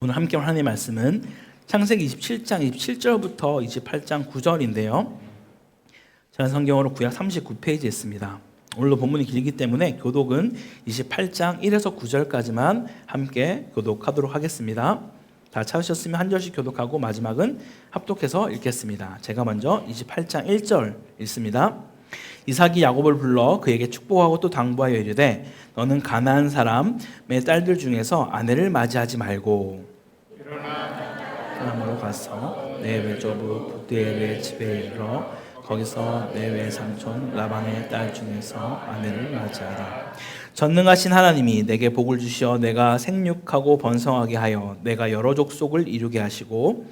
오늘 함께 할 하나님의 말씀은 창세기 27장 27절부터 28장 9절인데요. 저는 성경으로 구약 39페이지에 있습니다. 오늘도 본문이 길기 때문에 교독은 28장 1에서 9절까지만 함께 교독하도록 하겠습니다. 다 찾으셨으면 한 절씩 교독하고 마지막은 합독해서 읽겠습니다. 제가 먼저 28장 1절 읽습니다. 이삭이 야곱을 불러 그에게 축복하고 또 당부하여 이르되 너는 가나안 사람의 딸들 중에서 아내를 맞이하지 말고 사람으로 가서 내 외조부 부두엘의 집에 이르러 거기서 내 외삼촌 라반의 딸 중에서 아내를 맞이하라. 전능하신 하나님이 내게 복을 주시어 내가 생육하고 번성하게 하여 내가 여러 족속을 이루게 하시고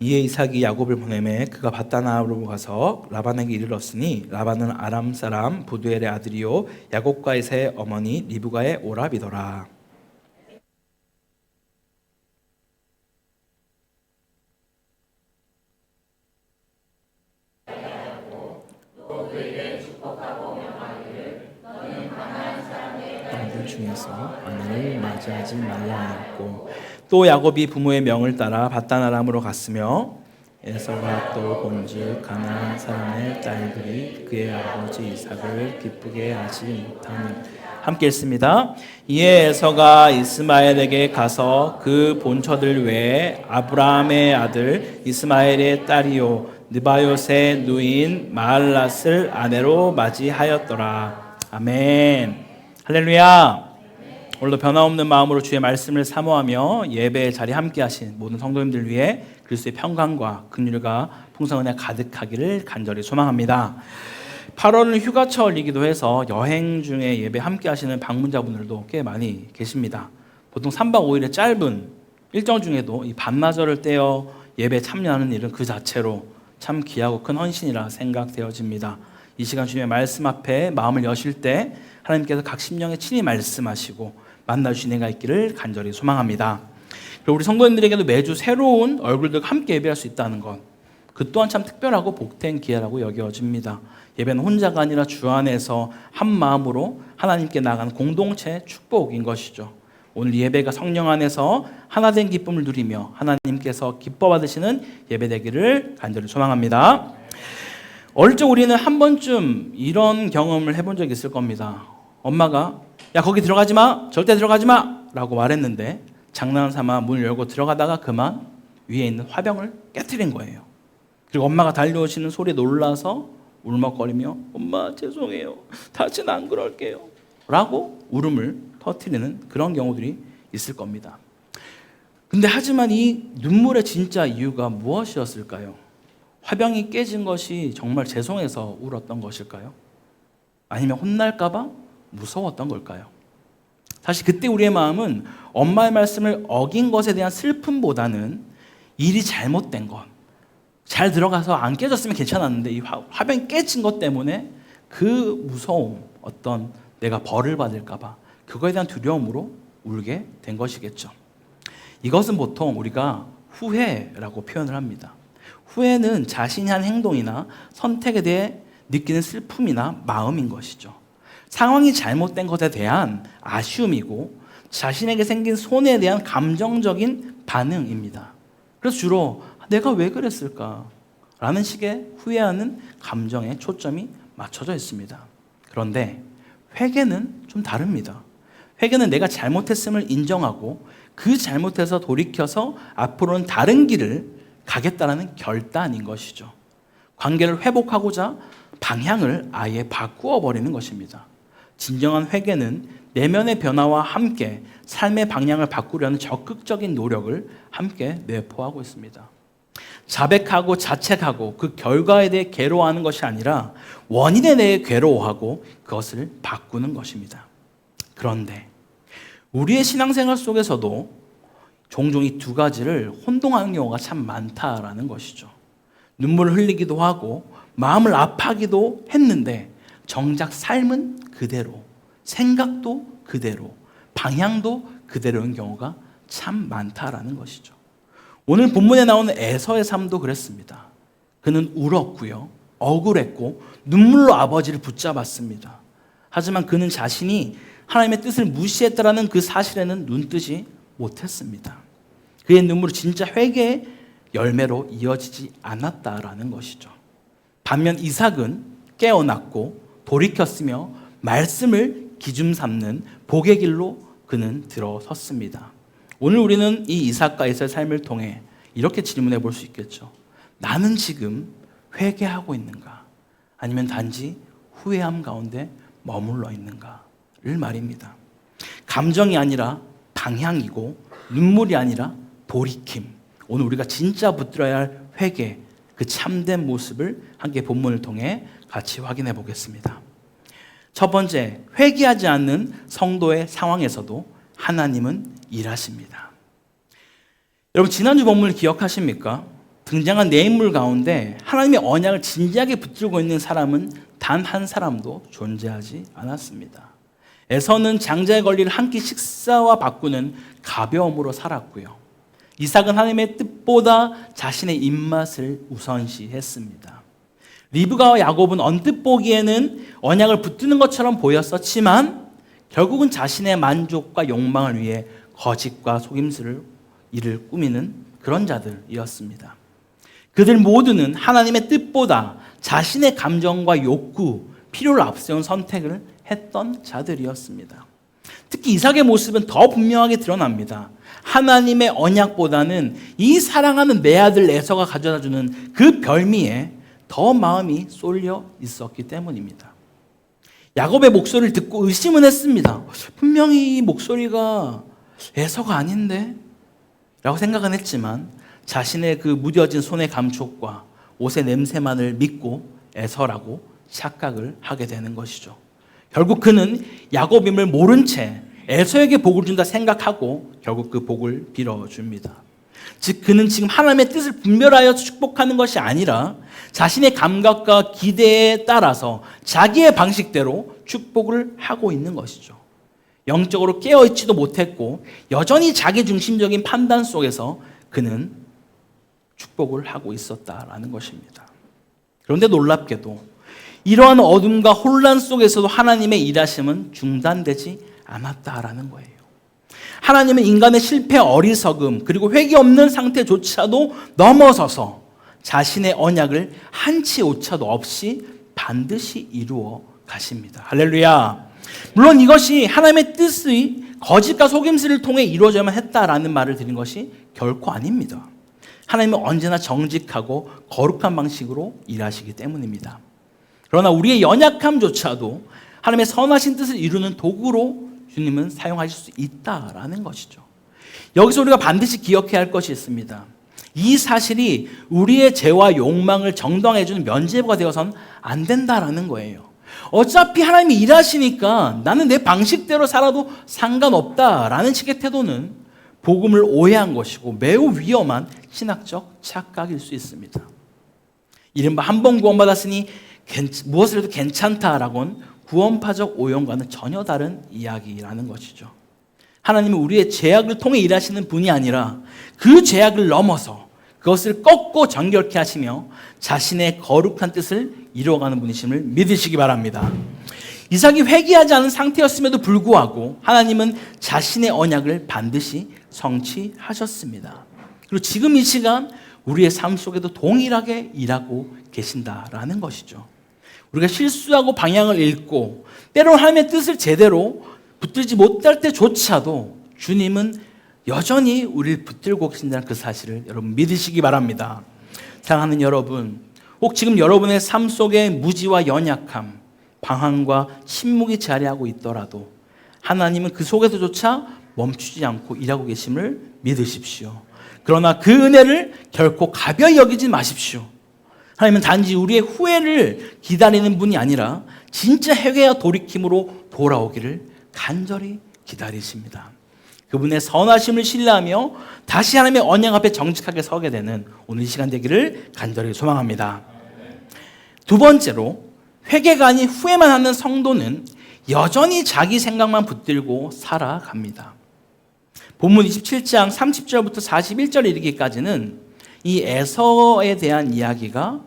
이에 이삭이 야곱을 보내매 그가 밧단아람으로 가서 라반에게 이르렀으니 라반은 아람 사람 부두엘의 아들이요 야곱과 이삭의 어머니 리브가의 오라비더라. 너희들 중에서 아내를 맞이하지 말라 하였고 또 야곱이 부모의 명을 따라 밧단아람으로 갔으며 에서가 또 본즉 가나안 사람의 딸들이 그의 아버지 이삭을 기쁘게 하지 못하니 함께 읽습니다. 이에 에서가 이스마엘에게 가서 그 본처들 외에 아브라함의 아들 이스마엘의 딸이요 느바요스의 누인 마할랏을 아내로 맞이하였더라. 아멘. 할렐루야. 오늘도 변함없는 마음으로 주의 말씀을 사모하며 예배의 자리에 함께 하신 모든 성도님들 위해 그리스도의 평강과 긍휼과 풍성한 은혜가 가득하기를 간절히 소망합니다. 8월은 휴가철이기도 해서 여행 중에 예배 함께 하시는 방문자분들도 꽤 많이 계십니다. 보통 3박 5일의 짧은 일정 중에도 이 반나절을 떼어 예배에 참여하는 일은 그 자체로 참 귀하고 큰 헌신이라 생각되어집니다. 이 시간 주님의 말씀 앞에 마음을 여실 때 하나님께서 각 심령에 친히 말씀하시고 만나주신 은혜가 있기를 간절히 소망합니다. 그리고 우리 성도님들에게도 매주 새로운 얼굴들과 함께 예배할 수 있다는 것, 그 또한 참 특별하고 복된 기회라고 여겨집니다. 예배는 혼자가 아니라 주 안에서 한 마음으로 하나님께 나아가는 공동체 축복인 것이죠. 오늘 예배가 성령 안에서 하나된 기쁨을 누리며 하나님께서 기뻐 받으시는 예배 되기를 간절히 소망합니다. 어릴 적 우리는 한 번쯤 이런 경험을 해본 적이 있을 겁니다. 엄마가 야 거기 들어가지 마, 절대 들어가지 마 라고 말했는데 장난을 삼아 문을 열고 들어가다가 그만 위에 있는 화병을 깨트린 거예요. 그리고 엄마가 달려오시는 소리에 놀라서 울먹거리며 엄마 죄송해요, 다시는 안 그럴게요 라고 울음을 터뜨리는 그런 경우들이 있을 겁니다. 근데 하지만 이 눈물의 진짜 이유가 무엇이었을까요? 화병이 깨진 것이 정말 죄송해서 울었던 것일까요? 아니면 혼날까봐 무서웠던 걸까요? 사실 그때 우리의 마음은 엄마의 말씀을 어긴 것에 대한 슬픔보다는 일이 잘못된 것, 잘 들어가서 안 깨졌으면 괜찮았는데 이 화병이 깨진 것 때문에 그 무서움, 어떤 내가 벌을 받을까봐 그거에 대한 두려움으로 울게 된 것이겠죠. 이것은 보통 우리가 후회라고 표현을 합니다. 후회는 자신이 한 행동이나 선택에 대해 느끼는 슬픔이나 마음인 것이죠. 상황이 잘못된 것에 대한 아쉬움이고 자신에게 생긴 손해에 대한 감정적인 반응입니다. 그래서 주로 내가 왜 그랬을까? 라는 식의 후회하는 감정에 초점이 맞춰져 있습니다. 그런데 회개는 좀 다릅니다. 회개는 내가 잘못했음을 인정하고 그 잘못에서 돌이켜서 앞으로는 다른 길을 가겠다라는 결단인 것이죠. 관계를 회복하고자 방향을 아예 바꾸어 버리는 것입니다. 진정한 회개는 내면의 변화와 함께 삶의 방향을 바꾸려는 적극적인 노력을 함께 내포하고 있습니다. 자백하고 자책하고 그 결과에 대해 괴로워하는 것이 아니라 원인에 대해 괴로워하고 그것을 바꾸는 것입니다. 그런데 우리의 신앙생활 속에서도 종종 이 두 가지를 혼동하는 경우가 참 많다라는 것이죠. 눈물을 흘리기도 하고 마음을 아파하기도 했는데 정작 삶은 그대로, 생각도 그대로, 방향도 그대로인 경우가 참 많다라는 것이죠. 오늘 본문에 나오는 에서의 삶도 그랬습니다. 그는 울었고요. 억울했고 눈물로 아버지를 붙잡았습니다. 하지만 그는 자신이 하나님의 뜻을 무시했다라는 그 사실에는 눈뜨지 못했습니다. 그의 눈물이 진짜 회개의 열매로 이어지지 않았다라는 것이죠. 반면 이삭은 깨어났고 돌이켰으며 말씀을 기준 삼는 복의 길로 그는 들어섰습니다. 오늘 우리는 이 이삭과 에서의 삶을 통해 이렇게 질문해 볼 수 있겠죠. 나는 지금 회개하고 있는가? 아니면 단지 후회함 가운데 머물러 있는가를 말입니다. 감정이 아니라 방향이고 눈물이 아니라 돌이킴. 오늘 우리가 진짜 붙들어야 할 회개, 그 참된 모습을 함께 본문을 통해 같이 확인해 보겠습니다. 첫 번째, 회개하지 않는 성도의 상황에서도 하나님은 일하십니다. 여러분, 지난주 본문을 기억하십니까? 등장한 네 인물 가운데 하나님의 언약을 진지하게 붙들고 있는 사람은 단 한 사람도 존재하지 않았습니다. 에서는 장자의 권리를 한 끼 식사와 바꾸는 가벼움으로 살았고요. 이삭은 하나님의 뜻보다 자신의 입맛을 우선시했습니다. 리브가와 야곱은 언뜻 보기에는 언약을 붙드는 것처럼 보였었지만 결국은 자신의 만족과 욕망을 위해 거짓과 속임수를 일을 꾸미는 그런 자들이었습니다. 그들 모두는 하나님의 뜻보다 자신의 감정과 욕구, 필요를 앞세운 선택을 했던 자들이었습니다. 특히 이삭의 모습은 더 분명하게 드러납니다. 하나님의 언약보다는 이 사랑하는 내 아들 에서가 가져다주는 그 별미에 더 마음이 쏠려 있었기 때문입니다. 야곱의 목소리를 듣고 의심은 했습니다. 분명히 이 목소리가 에서가 아닌데? 라고 생각은 했지만 자신의 그 무뎌진 손의 감촉과 옷의 냄새만을 믿고 에서라고 착각을 하게 되는 것이죠. 결국 그는 야곱임을 모른 채 에서에게 복을 준다 생각하고 결국 그 복을 빌어줍니다. 즉 그는 지금 하나님의 뜻을 분별하여 축복하는 것이 아니라 자신의 감각과 기대에 따라서 자기의 방식대로 축복을 하고 있는 것이죠. 영적으로 깨어있지도 못했고 여전히 자기중심적인 판단 속에서 그는 축복을 하고 있었다라는 것입니다. 그런데 놀랍게도 이러한 어둠과 혼란 속에서도 하나님의 일하심은 중단되지 않았다라는 거예요. 하나님은 인간의 실패, 어리석음, 그리고 회개 없는 상태조차도 넘어서서 자신의 언약을 한치 오차도 없이 반드시 이루어 가십니다. 할렐루야. 물론 이것이 하나님의 뜻의 거짓과 속임수를 통해 이루어져야만 했다라는 말을 드린 것이 결코 아닙니다. 하나님은 언제나 정직하고 거룩한 방식으로 일하시기 때문입니다. 그러나 우리의 연약함조차도 하나님의 선하신 뜻을 이루는 도구로 주님은 사용하실 수 있다라는 것이죠. 여기서 우리가 반드시 기억해야 할 것이 있습니다. 이 사실이 우리의 죄와 욕망을 정당화해 주는 면죄부가 되어서는 안 된다라는 거예요. 어차피 하나님이 일하시니까 나는 내 방식대로 살아도 상관없다라는 식의 태도는 복음을 오해한 것이고 매우 위험한 신학적 착각일 수 있습니다. 이른바 한 번 구원받았으니 무엇을 해도 괜찮다라고는 구원파적 오용과는 전혀 다른 이야기라는 것이죠. 하나님은 우리의 죄악을 통해 일하시는 분이 아니라 그 죄악을 넘어서 그것을 꺾고 정결케 하시며 자신의 거룩한 뜻을 이루어가는 분이심을 믿으시기 바랍니다. 이삭이 회개하지 않은 상태였음에도 불구하고 하나님은 자신의 언약을 반드시 성취하셨습니다. 그리고 지금 이 시간 우리의 삶 속에도 동일하게 일하고 계신다라는 것이죠. 우리가 실수하고 방향을 잃고 때로는 하나님의 뜻을 제대로 붙들지 못할 때조차도 주님은 여전히 우리를 붙들고 계신다는 그 사실을 여러분 믿으시기 바랍니다. 사랑하는 여러분, 혹 지금 여러분의 삶 속에 무지와 연약함, 방황과 침묵이 자리하고 있더라도 하나님은 그 속에서조차 멈추지 않고 일하고 계심을 믿으십시오. 그러나 그 은혜를 결코 가벼이 여기지 마십시오. 하나님은 단지 우리의 후회를 기다리는 분이 아니라 진짜 회개와 돌이킴으로 돌아오기를 간절히 기다리십니다. 그분의 선하심을 신뢰하며 다시 하나님의 언약 앞에 정직하게 서게 되는 오늘 이 시간 되기를 간절히 소망합니다. 두 번째로 회개가 아닌 후회만 하는 성도는 여전히 자기 생각만 붙들고 살아갑니다. 본문 27장 30절부터 41절 이르기까지는 이 에서에 대한 이야기가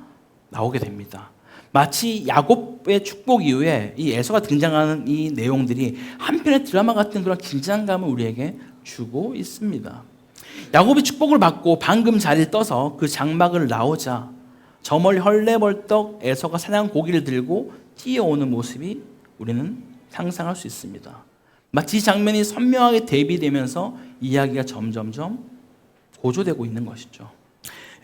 나오게 됩니다. 마치 야곱의 축복 이후에 이 에서가 등장하는 이 내용들이 한편의 드라마 같은 그런 긴장감을 우리에게 주고 있습니다. 야곱이 축복을 받고 방금 자리를 떠서 그 장막을 나오자 저 멀리 헐레벌떡 에서가 사냥 고기를 들고 뛰어오는 모습이 우리는 상상할 수 있습니다. 마치 이 장면이 선명하게 대비되면서 이야기가 점점점 고조되고 있는 것이죠.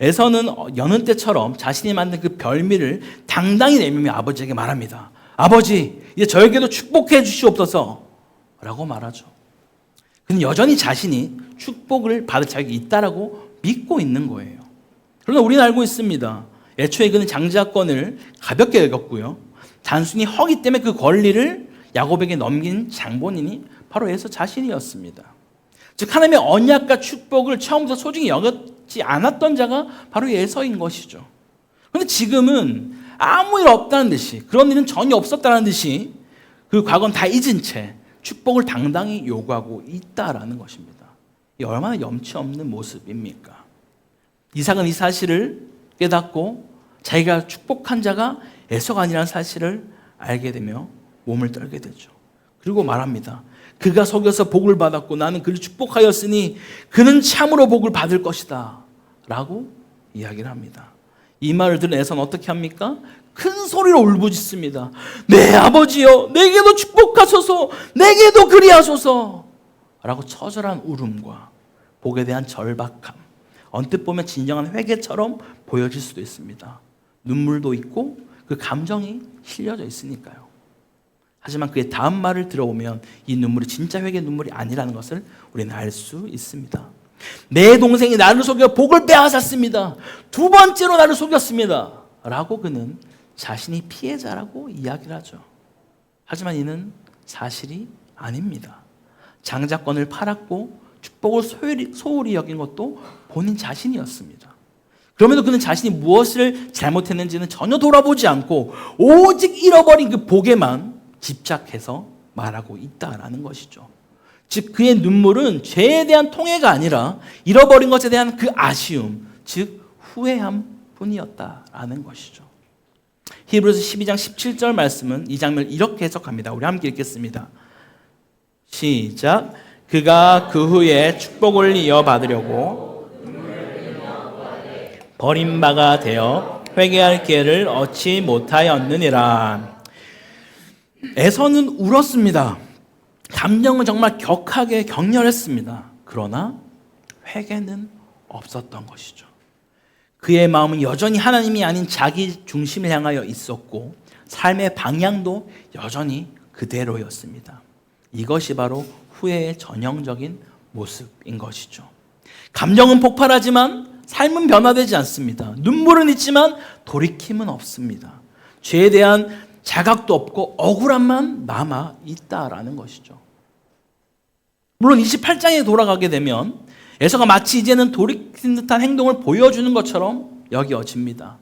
에서는 여느 때처럼 자신이 만든 그 별미를 당당히 내밀며 아버지에게 말합니다. 아버지, 이제 저에게도 축복해 주시옵소서 라고 말하죠. 그는 여전히 자신이 축복을 받을 자격이 있다라고 믿고 있는 거예요. 그러나 우리는 알고 있습니다. 애초에 그는 장자권을 가볍게 여겼고요. 단순히 허기 때문에 그 권리를 야곱에게 넘긴 장본인이 바로 에서 자신이었습니다. 즉 하나님의 언약과 축복을 처음부터 소중히 여겼지 않았던 자가 바로 에서인 것이죠. 그런데 지금은 아무 일 없다는 듯이, 그런 일은 전혀 없었다는 듯이 그 과거는 다 잊은 채 축복을 당당히 요구하고 있다라는 것입니다. 이 얼마나 염치 없는 모습입니까? 이삭은 이 사실을 깨닫고 자기가 축복한 자가 에서가 아니라는 사실을 알게 되며 몸을 떨게 되죠. 그리고 말합니다. 그가 속여서 복을 받았고 나는 그를 축복하였으니 그는 참으로 복을 받을 것이다 라고 이야기를 합니다. 이 말을 들은 에서는 어떻게 합니까? 큰 소리로 울부짖습니다. 내 아버지여, 내게도 축복하소서, 내게도 그리하소서 라고 처절한 울음과 복에 대한 절박함, 언뜻 보면 진정한 회개처럼 보여질 수도 있습니다. 눈물도 있고 그 감정이 실려져 있으니까요. 하지만 그의 다음 말을 들어보면 이 눈물이 진짜 회개 눈물이 아니라는 것을 우리는 알 수 있습니다. 내 동생이 나를 속여 복을 빼앗았습니다. 두 번째로 나를 속였습니다 라고 그는 자신이 피해자라고 이야기를 하죠. 하지만 이는 사실이 아닙니다. 장자권을 팔았고 축복을 소홀히 여긴 것도 본인 자신이었습니다. 그럼에도 그는 자신이 무엇을 잘못했는지는 전혀 돌아보지 않고 오직 잃어버린 그 복에만 집착해서 말하고 있다라는 것이죠. 즉 그의 눈물은 죄에 대한 통회가 아니라 잃어버린 것에 대한 그 아쉬움, 즉 후회함 뿐이었다라는 것이죠. 히브리서 12장 17절 말씀은 이 장면을 이렇게 해석합니다. 우리 함께 읽겠습니다. 시작. 그가 그 후에 축복을 이어받으려고 버림바가 되어 회개할 기회를 얻지 못하였느니라. 에서는 울었습니다. 감정은 정말 격하게 격렬했습니다. 그러나 회개는 없었던 것이죠. 그의 마음은 여전히 하나님이 아닌 자기 중심을 향하여 있었고 삶의 방향도 여전히 그대로였습니다. 이것이 바로 후회의 전형적인 모습인 것이죠. 감정은 폭발하지만 삶은 변화되지 않습니다. 눈물은 있지만 돌이킴은 없습니다. 죄에 대한 자각도 없고 억울함만 남아 있다라는 것이죠. 물론 28장에 돌아가게 되면 에서가 마치 이제는 돌이킨 듯한 행동을 보여주는 것처럼 여겨집니다.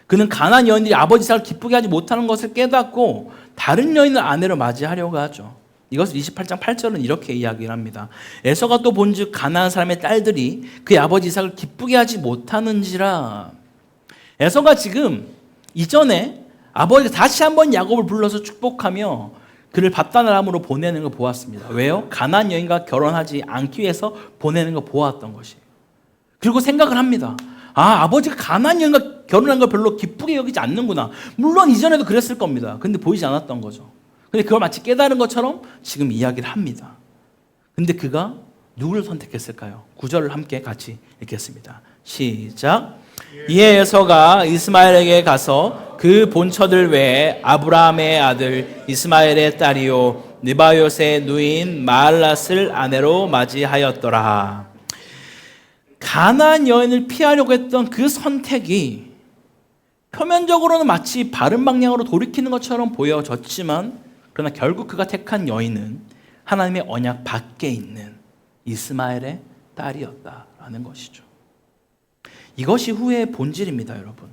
그는 가나안 여인들이 아버지 이삭을 기쁘게 하지 못하는 것을 깨닫고 다른 여인을 아내로 맞이하려고 하죠. 이것을 28장 8절은 이렇게 이야기를 합니다. 에서가 또 본즉 가나안 사람의 딸들이 그의 아버지 이삭을 기쁘게 하지 못하는지라. 에서가 지금 이전에 아버지가 다시 한번 야곱을 불러서 축복하며 그를 밧단아람으로 보내는 걸 보았습니다. 왜요? 가나안 여인과 결혼하지 않기 위해서 보내는 걸 보았던 것이에요. 그리고 생각을 합니다. 아버지가 가나안 여인과 결혼한 걸 별로 기쁘게 여기지 않는구나. 물론 이전에도 그랬을 겁니다. 근데 보이지 않았던 거죠. 근데 그걸 마치 깨달은 것처럼 지금 이야기를 합니다. 근데 그가 누구를 선택했을까요? 9절을 함께 같이 읽겠습니다. 시작. 이에 에서가 이스마엘에게 가서 그 본처들 외에 아브라함의 아들 이스마엘의 딸이요 느바요스의 누이인 마알랏을 아내로 맞이하였더라. 가나안 여인을 피하려고 했던 그 선택이 표면적으로는 마치 바른 방향으로 돌이키는 것처럼 보여졌지만 그러나 결국 그가 택한 여인은 하나님의 언약 밖에 있는 이스마엘의 딸이었다라는 것이죠. 이것이 후회의 본질입니다, 여러분.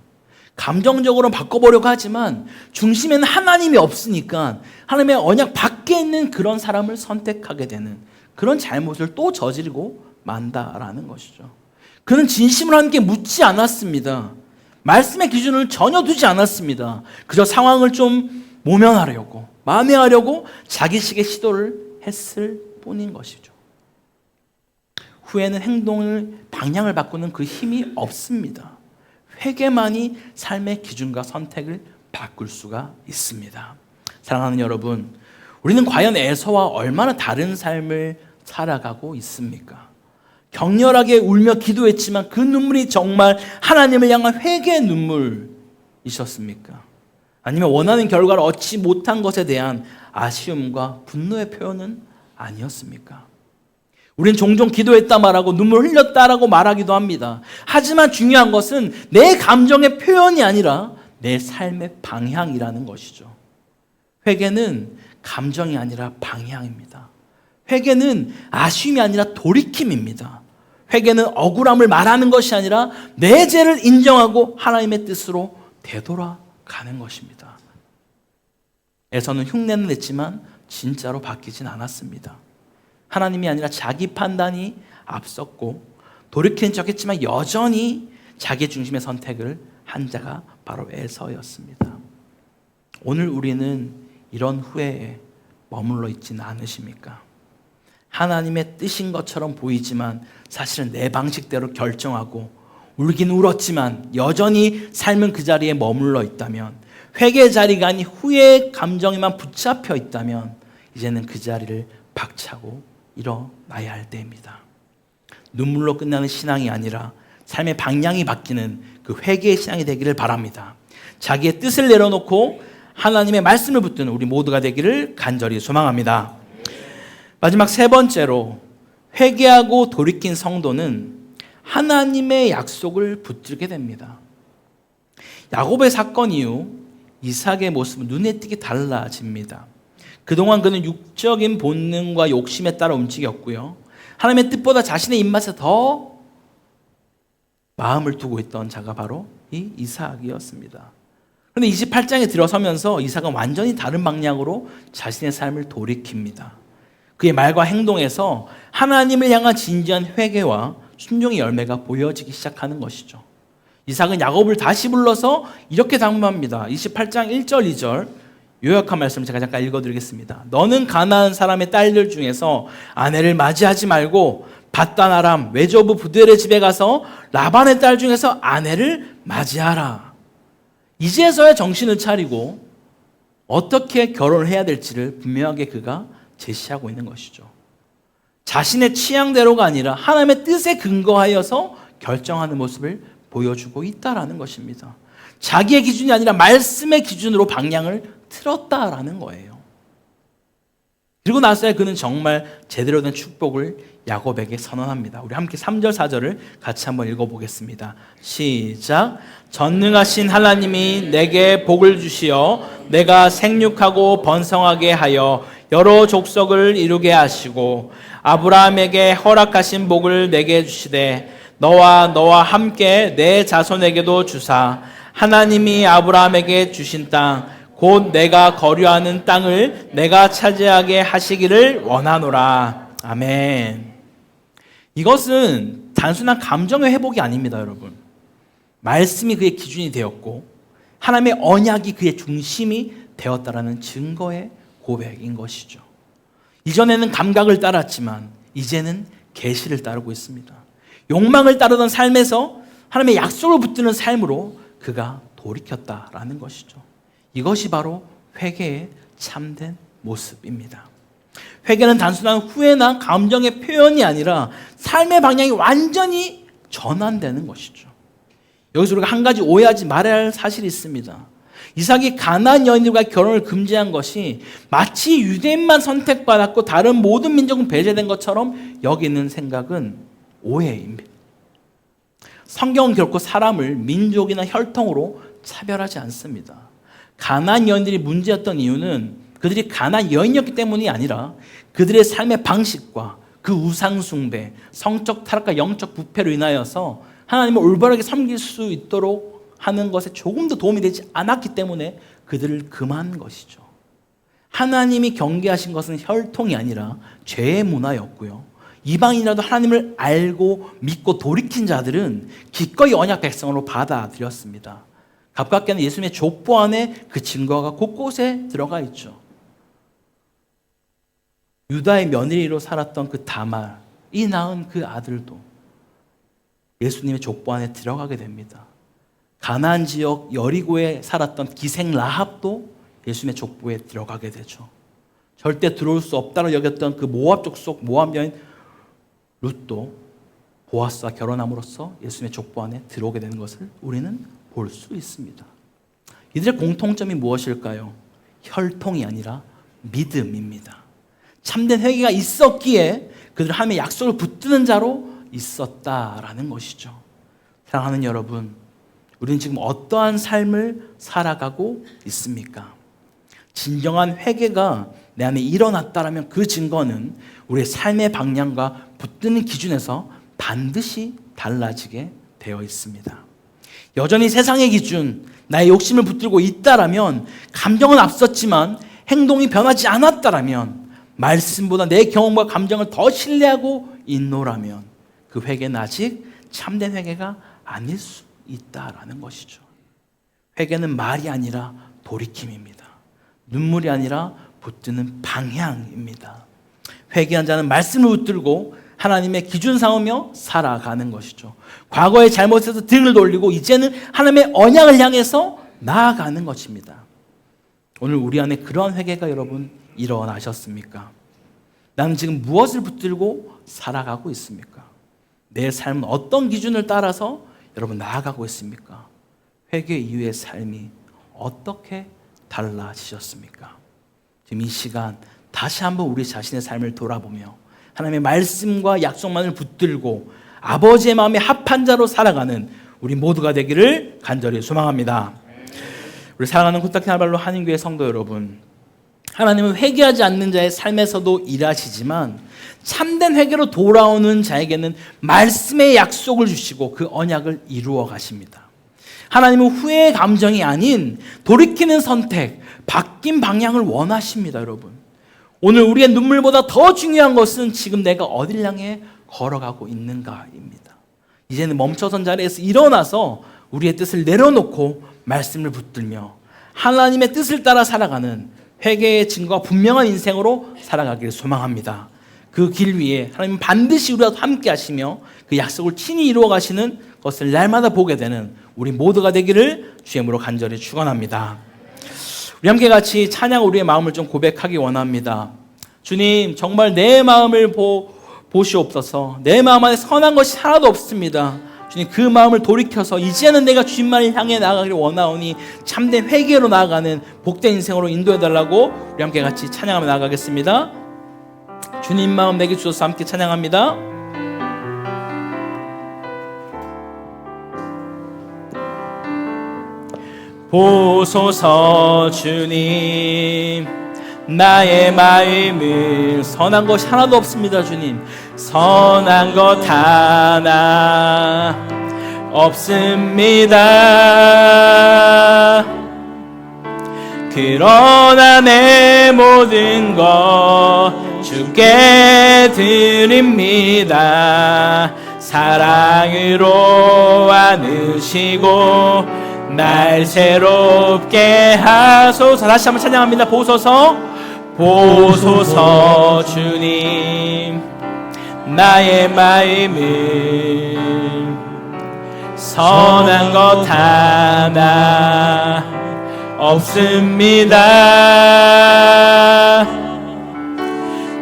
감정적으로 바꿔보려고 하지만 중심에는 하나님이 없으니까 하나님의 언약 밖에 있는 그런 사람을 선택하게 되는 그런 잘못을 또 저지르고 만다라는 것이죠. 그는 진심으로 하나님께 묻지 않았습니다. 말씀의 기준을 전혀 두지 않았습니다. 그저 상황을 좀 모면하려고, 만회하려고 자기식의 시도를 했을 뿐인 것이죠. 후에는 행동을 방향을 바꾸는 그 힘이 없습니다. 회개만이 삶의 기준과 선택을 바꿀 수가 있습니다. 사랑하는 여러분, 우리는 과연 에서와 얼마나 다른 삶을 살아가고 있습니까? 격렬하게 울며 기도했지만 그 눈물이 정말 하나님을 향한 회개의 눈물이셨습니까? 아니면 원하는 결과를 얻지 못한 것에 대한 아쉬움과 분노의 표현은 아니었습니까? 우린 종종 기도했다 말하고 눈물 흘렸다라고 말하기도 합니다. 하지만 중요한 것은 내 감정의 표현이 아니라 내 삶의 방향이라는 것이죠. 회개는 감정이 아니라 방향입니다. 회개는 아쉬움이 아니라 돌이킴입니다. 회개는 억울함을 말하는 것이 아니라 내 죄를 인정하고 하나님의 뜻으로 되돌아가는 것입니다. 에서는 흉내는 냈지만 진짜로 바뀌진 않았습니다. 하나님이 아니라 자기 판단이 앞섰고 돌이키는 척했지만 여전히 자기 중심의 선택을 한 자가 바로 에서였습니다. 오늘 우리는 이런 후회에 머물러 있지는 않으십니까? 하나님의 뜻인 것처럼 보이지만 사실은 내 방식대로 결정하고 울긴 울었지만 여전히 삶은 그 자리에 머물러 있다면, 회개의 자리가 아닌 후회의 감정에만 붙잡혀 있다면 이제는 그 자리를 박차고 일어나야 할 때입니다. 눈물로 끝나는 신앙이 아니라 삶의 방향이 바뀌는 그 회개의 신앙이 되기를 바랍니다. 자기의 뜻을 내려놓고 하나님의 말씀을 붙드는 우리 모두가 되기를 간절히 소망합니다. 마지막 세 번째로, 회개하고 돌이킨 성도는 하나님의 약속을 붙들게 됩니다. 야곱의 사건 이후 이삭의 모습은 눈에 띄게 달라집니다. 그동안 그는 육적인 본능과 욕심에 따라 움직였고요. 하나님의 뜻보다 자신의 입맛에 더 마음을 두고 있던 자가 바로 이 이삭이었습니다. 그런데 28장에 들어서면서 이삭은 완전히 다른 방향으로 자신의 삶을 돌이킵니다. 그의 말과 행동에서 하나님을 향한 진지한 회개와 순종의 열매가 보여지기 시작하는 것이죠. 이삭은 야곱을 다시 불러서 이렇게 당부합니다. 28장 1절 2절 요약한 말씀 제가 잠깐 읽어드리겠습니다. 너는 가나안 사람의 딸들 중에서 아내를 맞이하지 말고 밧단 아람 외조부 부델의 집에 가서 라반의 딸 중에서 아내를 맞이하라. 이제서야 정신을 차리고 어떻게 결혼을 해야 될지를 분명하게 그가 제시하고 있는 것이죠. 자신의 취향대로가 아니라 하나님의 뜻에 근거하여서 결정하는 모습을 보여주고 있다라는 것입니다. 자기의 기준이 아니라 말씀의 기준으로 방향을 틀었다라는 거예요. 그리고 나서야 그는 정말 제대로 된 축복을 야곱에게 선언합니다. 우리 함께 3절 4절을 같이 한번 읽어보겠습니다. 시작. 전능하신 하나님이 내게 복을 주시어 내가 생육하고 번성하게 하여 여러 족속을 이루게 하시고 아브라함에게 허락하신 복을 내게 주시되 너와 함께 내 자손에게도 주사 하나님이 아브라함에게 주신 땅 곧 내가 거류하는 땅을 내가 차지하게 하시기를 원하노라. 아멘. 이것은 단순한 감정의 회복이 아닙니다, 여러분. 말씀이 그의 기준이 되었고 하나님의 언약이 그의 중심이 되었다라는 증거의 고백인 것이죠. 이전에는 감각을 따랐지만 이제는 계시를 따르고 있습니다. 욕망을 따르던 삶에서 하나님의 약속을 붙드는 삶으로 그가 돌이켰다라는 것이죠. 이것이 바로 회개의 참된 모습입니다. 회개는 단순한 후회나 감정의 표현이 아니라 삶의 방향이 완전히 전환되는 것이죠. 여기서 우리가 한 가지 오해하지 말아야 할 사실이 있습니다. 이삭이 가나안 여인들과 결혼을 금지한 것이 마치 유대인만 선택받았고 다른 모든 민족은 배제된 것처럼 여기는 생각은 오해입니다. 성경은 결코 사람을 민족이나 혈통으로 차별하지 않습니다. 가나안 여인들이 문제였던 이유는 그들이 가나안 여인이었기 때문이 아니라 그들의 삶의 방식과 그 우상 숭배, 성적 타락과 영적 부패로 인하여서 하나님을 올바르게 섬길 수 있도록 하는 것에 조금 더 도움이 되지 않았기 때문에 그들을 금한 것이죠. 하나님이 경계하신 것은 혈통이 아니라 죄의 문화였고요. 이방인이라도 하나님을 알고 믿고 돌이킨 자들은 기꺼이 언약 백성으로 받아들였습니다. 가깝게는 예수님의 족보 안에 그 증거가 곳곳에 들어가 있죠. 유다의 며느리로 살았던 그 다말이 낳은 그 아들도 예수님의 족보 안에 들어가게 됩니다. 가나안 지역 여리고에 살았던 기생 라합도 예수님의 족보에 들어가게 되죠. 절대 들어올 수 없다고 여겼던 그 모압 족속 모압 여인 룻도 보아스와 결혼함으로써 예수님의 족보 안에 들어오게 되는 것을 우리는 볼 수 있습니다. 이들의 공통점이 무엇일까요? 혈통이 아니라 믿음입니다. 참된 회개가 있었기에 그들은 하나님의 약속을 붙드는 자로 있었다라는 것이죠. 사랑하는 여러분, 우리는 지금 어떠한 삶을 살아가고 있습니까? 진정한 회개가 내 안에 일어났다라면 그 증거는 우리의 삶의 방향과 붙드는 기준에서 반드시 달라지게 되어 있습니다. 여전히 세상의 기준, 나의 욕심을 붙들고 있다라면, 감정은 앞섰지만 행동이 변하지 않았다라면, 말씀보다 내 경험과 감정을 더 신뢰하고 있노라면 그 회개는 아직 참된 회개가 아닐 수 있다라는 것이죠. 회개는 말이 아니라 돌이킴입니다. 눈물이 아니라 붙드는 방향입니다. 회개한 자는 말씀을 붙들고 하나님의 기준 삼으며 살아가는 것이죠. 과거의 잘못에서 등을 돌리고 이제는 하나님의 언약을 향해서 나아가는 것입니다. 오늘 우리 안에 그러한 회개가 여러분 일어나셨습니까? 나는 지금 무엇을 붙들고 살아가고 있습니까? 내 삶은 어떤 기준을 따라서 여러분 나아가고 있습니까? 회개 이후의 삶이 어떻게 달라지셨습니까? 지금 이 시간 다시 한번 우리 자신의 삶을 돌아보며 하나님의 말씀과 약속만을 붙들고 아버지의 마음에 합한 자로 살아가는 우리 모두가 되기를 간절히 소망합니다. 우리 사랑하는 코타키나발루 한인교회 성도 여러분, 하나님은 회개하지 않는 자의 삶에서도 일하시지만 참된 회개로 돌아오는 자에게는 말씀의 약속을 주시고 그 언약을 이루어 가십니다. 하나님은 후회의 감정이 아닌 돌이키는 선택, 바뀐 방향을 원하십니다, 여러분. 오늘 우리의 눈물보다 더 중요한 것은 지금 내가 어딜 향해 걸어가고 있는가입니다. 이제는 멈춰선 자리에서 일어나서 우리의 뜻을 내려놓고 말씀을 붙들며 하나님의 뜻을 따라 살아가는 회개의 증거가 분명한 인생으로 살아가기를 소망합니다. 그 길 위에 하나님은 반드시 우리와 함께 하시며 그 약속을 친히 이루어 가시는 것을 날마다 보게 되는 우리 모두가 되기를 주님으로 간절히 축원합니다. 우리 함께 같이 찬양 우리의 마음을 좀 고백하기 원합니다. 주님, 정말 내 마음을 보시옵소서. 내 마음 안에 선한 것이 하나도 없습니다. 주님, 그 마음을 돌이켜서 이제는 내가 주님만을 향해 나아가기를 원하오니 참된 회개로 나아가는 복된 인생으로 인도해달라고 우리 함께 같이 찬양하며 나아가겠습니다. 주님 마음 내게 주셔서 함께 찬양합니다. 보소서 주님, 나의 마음은 선한 것이 하나도 없습니다. 주님, 선한 것 하나 없습니다. 그러나 내 모든 것 주께 드립니다. 사랑으로 안으시고 날 새롭게 하소서. 다시 한번 찬양합니다. 보소서, 보소서 주님, 나의 마음은 선한 것 하나 없습니다.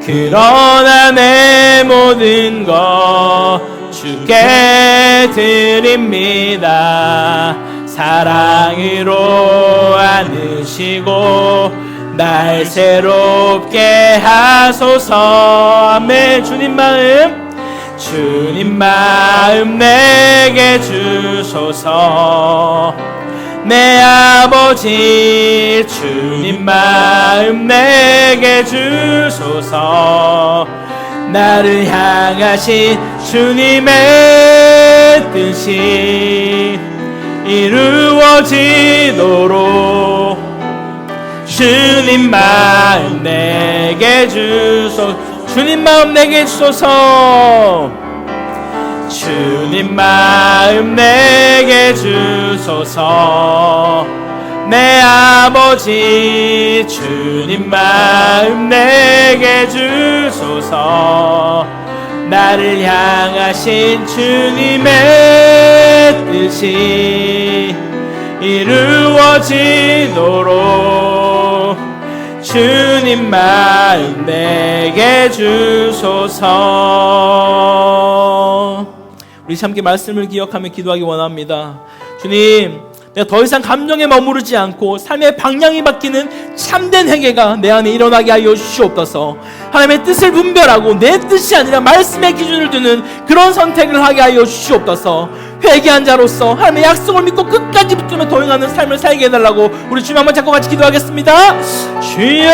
그러나 내 모든 것 주께 드립니다. 사랑으로 안으시고 날 새롭게 하소서. 아멘. 주님 마음 내게 주소서. 내 아버지, 주님 마음 내게 주소서. 나를 향하신 주님의 뜻이 이루어지도록 주님 마음 내게 주소서. 주님 마음 내게 주소서. 주님 마음 내게 주소서. 내 아버지 주님 마음 내게 주소서. 나를 향하신 주님의 뜻이 이루어지도록 주님 마음 내게 주소서. 우리 함께 말씀을 기억하며 기도하기 원합니다. 주님, 내가 더 이상 감정에 머무르지 않고 삶의 방향이 바뀌는 참된 회개가 내 안에 일어나게 하여 주시옵소서. 하나님의 뜻을 분별하고 내 뜻이 아니라 말씀의 기준을 두는 그런 선택을 하게 하여 주시옵소서. 회개한 자로서 하나님의 약속을 믿고 끝까지 붙들며 도행하는 삶을 살게 해달라고 우리 주님 한번 잡고 같이 기도하겠습니다. 주여,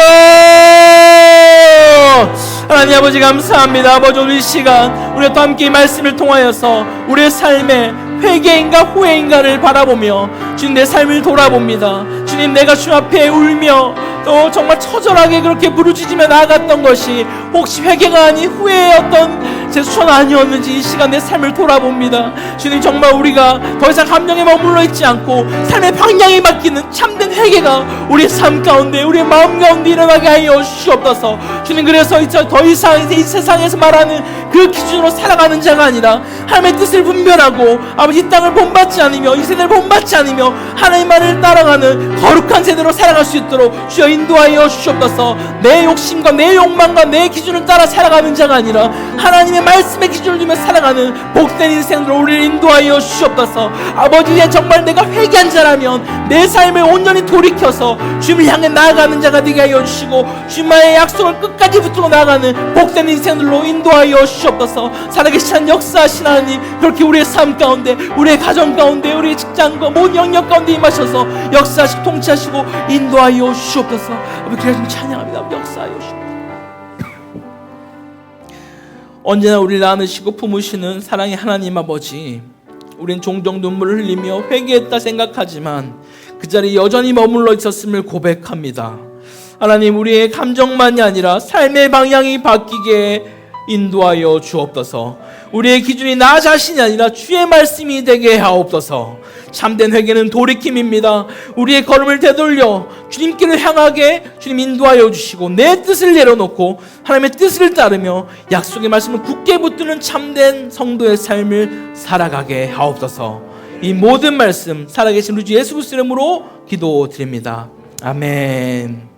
하나님 아버지 감사합니다. 아버지, 오늘 이 시간 우리가 또 함께 이 말씀을 통하여서 우리의 삶에 회개인가 후회인가를 바라보며 주님 내 삶을 돌아봅니다. 주님, 내가 주 앞에 울며 또 정말 처절하게 그렇게 부르짖으며 나아갔던 것이 혹시 회개가 아닌 후회의 어떤 제 수천 아니었는지 이 시간 내 삶을 돌아봅니다. 주님, 정말 우리가 더 이상 감정에 머물러 있지 않고 삶의 방향이 바뀌는 참된 회개가 우리의 삶 가운데, 우리의 마음 가운데 일어나게 하여 주시옵소서. 주님, 그래서 더 이상 이 세상에서 말하는 그 기준으로 살아가는 자가 아니라 하나님의 뜻을 분별하고 아버지 이 땅을 본받지 않으며 이 세대를 본받지 않으며 하나님만을 따라가는 거룩한 세대로 살아갈 수 있도록 주여 인도하여 주시옵소서. 내 욕심과 내 욕망과 내 기준을 따라 살아가는 자가 아니라 하나님의 말씀의 기준을 두며 살아가는 복된 인생으로 우리를 인도하여 주시옵소서. 아버지, 이제 정말 내가 회개한 자라면 내 삶을 온전히 돌이켜서 주님을 향해 나아가는 자가 되게 하여 주시고 주님과의 약속을 끝까지 붙들고 나아가는 복된 인생들로 인도하여 주시옵소서. 살아계신 역사하신 하나님, 그렇게 우리의 삶 가운데, 우리의 가정 가운데, 우리의 직장과 모든 영역 가운데 임하셔서 역사하시고 통치하시고 인도하여 주시옵소서. 아버지, 그래서 찬양합니다. 역사하여 주시옵소서. 언제나 우리를 안으시고 품으시는 사랑의 하나님 아버지, 우린 종종 눈물을 흘리며 회개했다 생각하지만 그 자리에 여전히 머물러 있었음을 고백합니다. 하나님, 우리의 감정만이 아니라 삶의 방향이 바뀌게 인도하여 주옵소서. 우리의 기준이 나 자신이 아니라 주의 말씀이 되게 하옵소서. 참된 회개는 돌이킴입니다. 우리의 걸음을 되돌려 주님께를 향하게 주님 인도하여 주시고 내 뜻을 내려놓고 하나님의 뜻을 따르며 약속의 말씀을 굳게 붙드는 참된 성도의 삶을 살아가게 하옵소서. 이 모든 말씀 살아계신 우리 주 예수 그리스도의 이름으로 기도드립니다. 아멘.